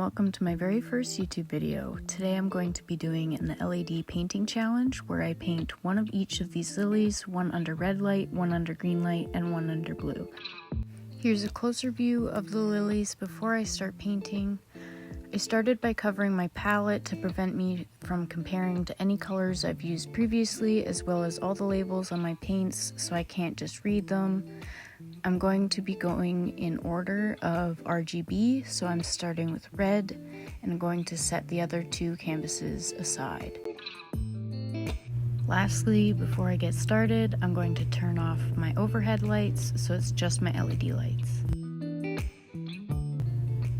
welcome to my very first YouTube video. Today I'm going to be doing an LED painting challenge where I paint one of each of these lilies, one under red light, one under green light, and one under blue. Here's a closer view of the lilies before I start painting. I started by covering my palette to prevent me from comparing to any colors I've used previously, as well as all the labels on my paints so I can't just read them. I'm going to be going in order of RGB, so I'm starting with red and I'm going to set the other two canvases aside. Lastly, before I get started, I'm going to turn off my overhead lights so it's just my LED lights.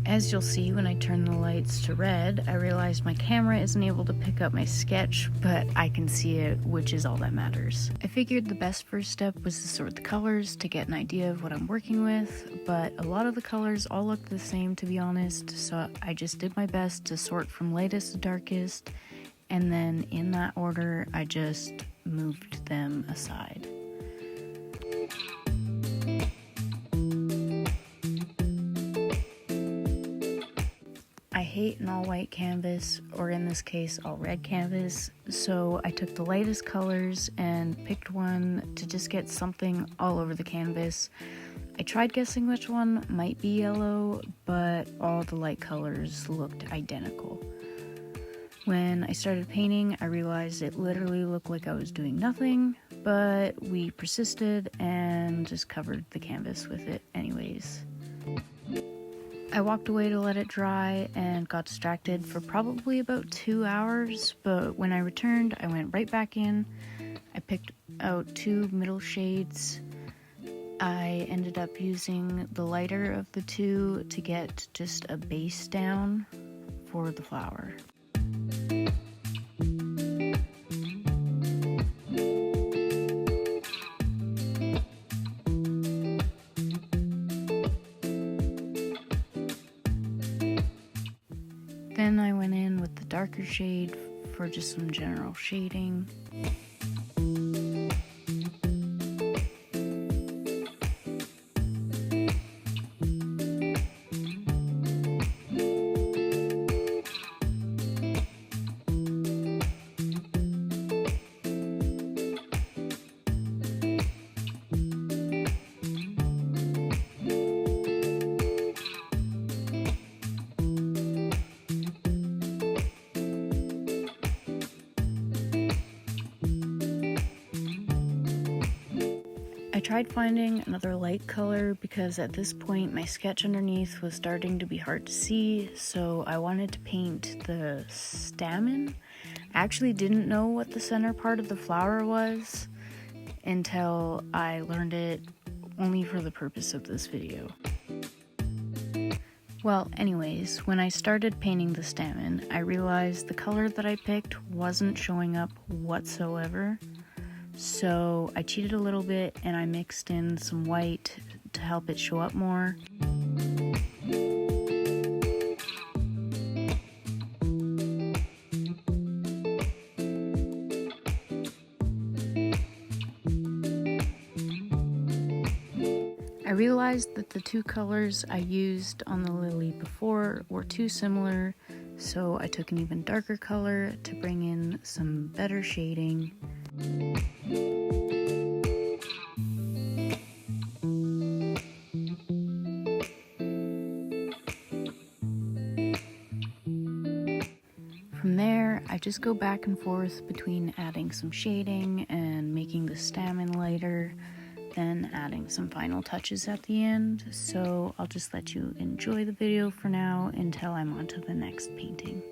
As you'll see, when I turn the lights to red, I realized my camera isn't able to pick up my sketch, but I can see it, which is all that matters. I figured the best first step was to sort the colors to get an idea of what I'm working with, but a lot of the colors all look the same, to be honest, so I just did my best to sort from lightest to darkest, and then in that order, I just moved them aside. I hate an all-white canvas, or in this case, all-red canvas, so I took the lightest colors and picked one to just get something all over the canvas. I tried guessing which one might be yellow, but all the light colors looked identical. When I started painting, I realized it literally looked like I was doing nothing, but we persisted and just covered the canvas with it anyways. I walked away to let it dry and got distracted for probably about 2 hours, but when I returned, I went right back in. I picked out two middle shades. I ended up using the lighter of the two to get just a base down for the flower. Then I went in with the darker shade for just some general shading. I tried finding another light color because at this point my sketch underneath was starting to be hard to see, so I wanted to paint the stamen. I actually didn't know what the center part of the flower was until I learned it only for the purpose of this video. Well, anyways, when I started painting the stamen, I realized the color that I picked wasn't showing up whatsoever. So I cheated a little bit and I mixed in some white to help it show up more. I realized that the two colors I used on the lily before were too similar, so I took an even darker color to bring in some better shading. From there, I just go back and forth between adding some shading and making the stamen lighter, then adding some final touches at the end. So I'll just let you enjoy the video for now until I'm on to the next painting.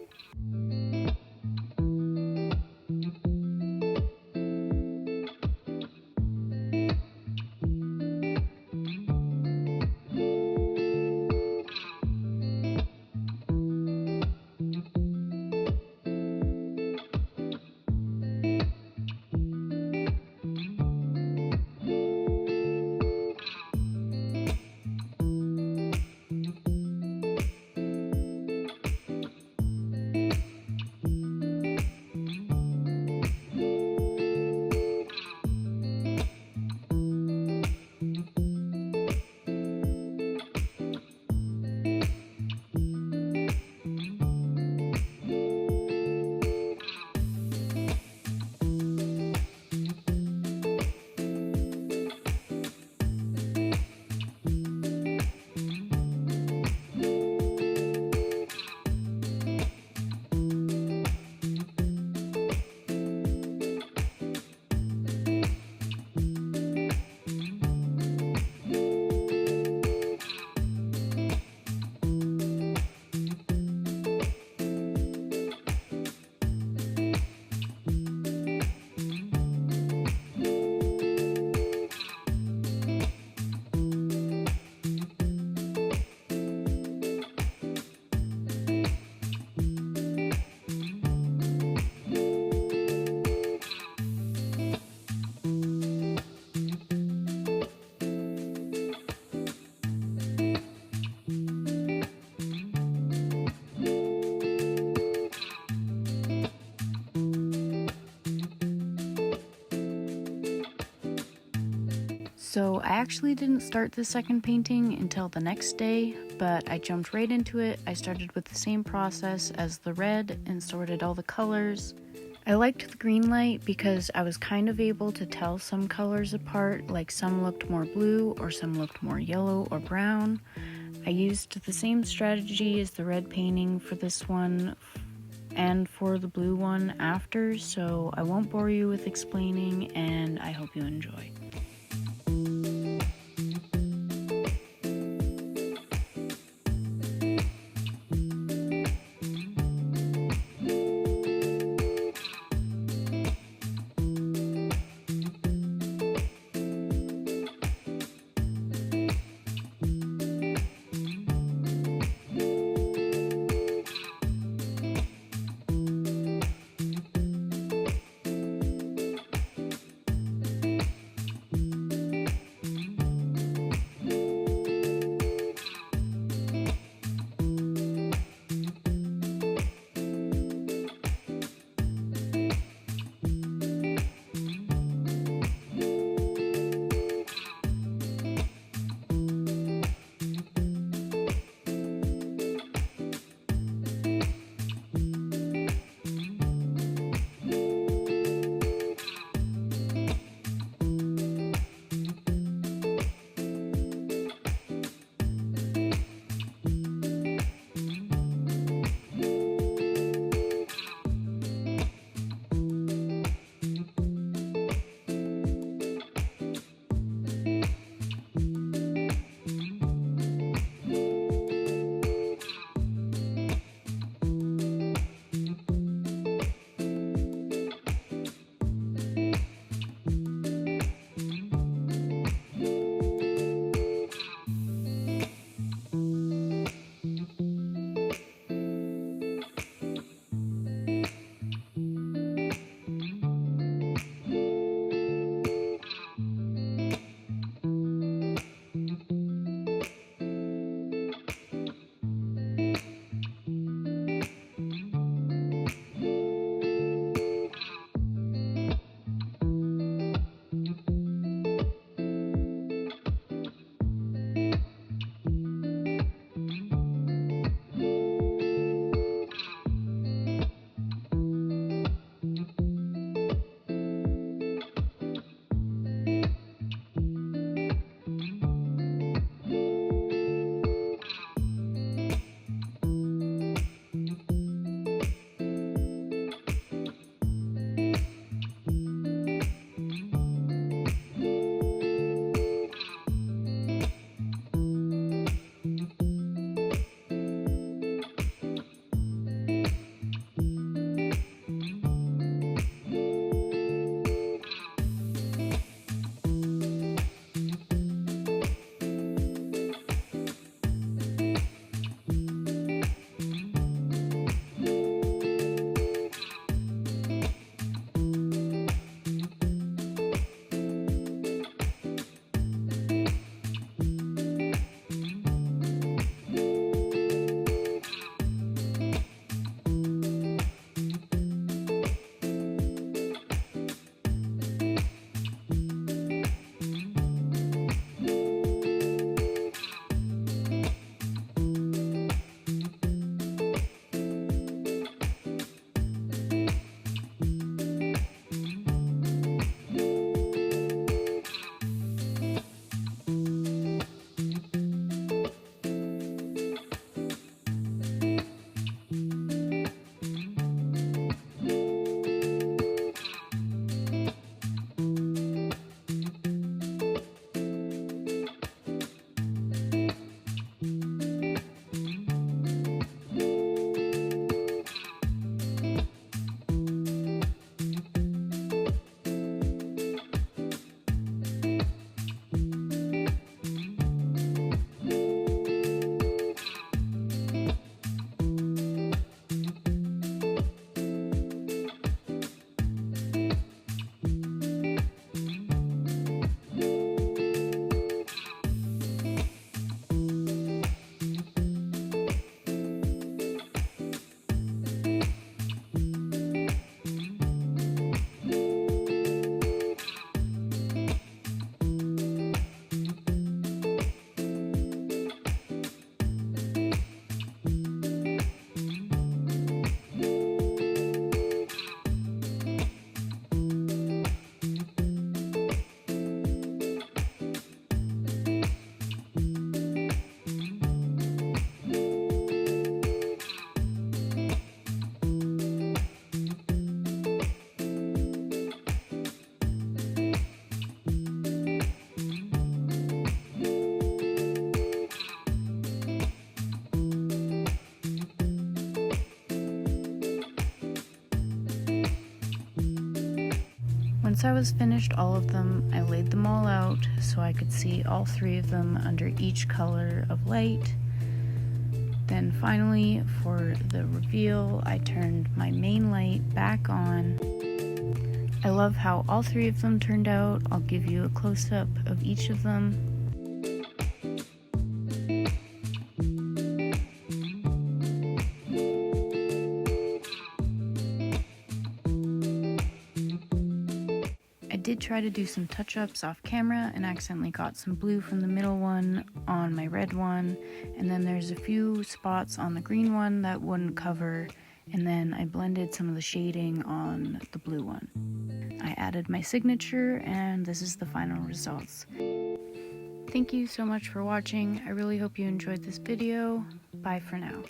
So I actually didn't start the second painting until the next day, but I jumped right into it. I started with the same process as the red and sorted all the colors. I liked the green light because I was kind of able to tell some colors apart, like some looked more blue or some looked more yellow or brown. I used the same strategy as the red painting for this one and for the blue one after, so I won't bore you with explaining, and I hope you enjoy. Once I was finished all of them, I laid them all out so I could see all 3 of them under each color of light. Then finally, for the reveal, I turned my main light back on. I love how all 3 of them turned out. I'll give you a close-up of each of them. I did try to do some touch-ups off camera and accidentally got some blue from the middle one on my red one, and then there's a few spots on the green one that wouldn't cover, and then I blended some of the shading on the blue one. I added my signature, and this is the final results. Thank you so much for watching. I really hope you enjoyed this video. Bye for now.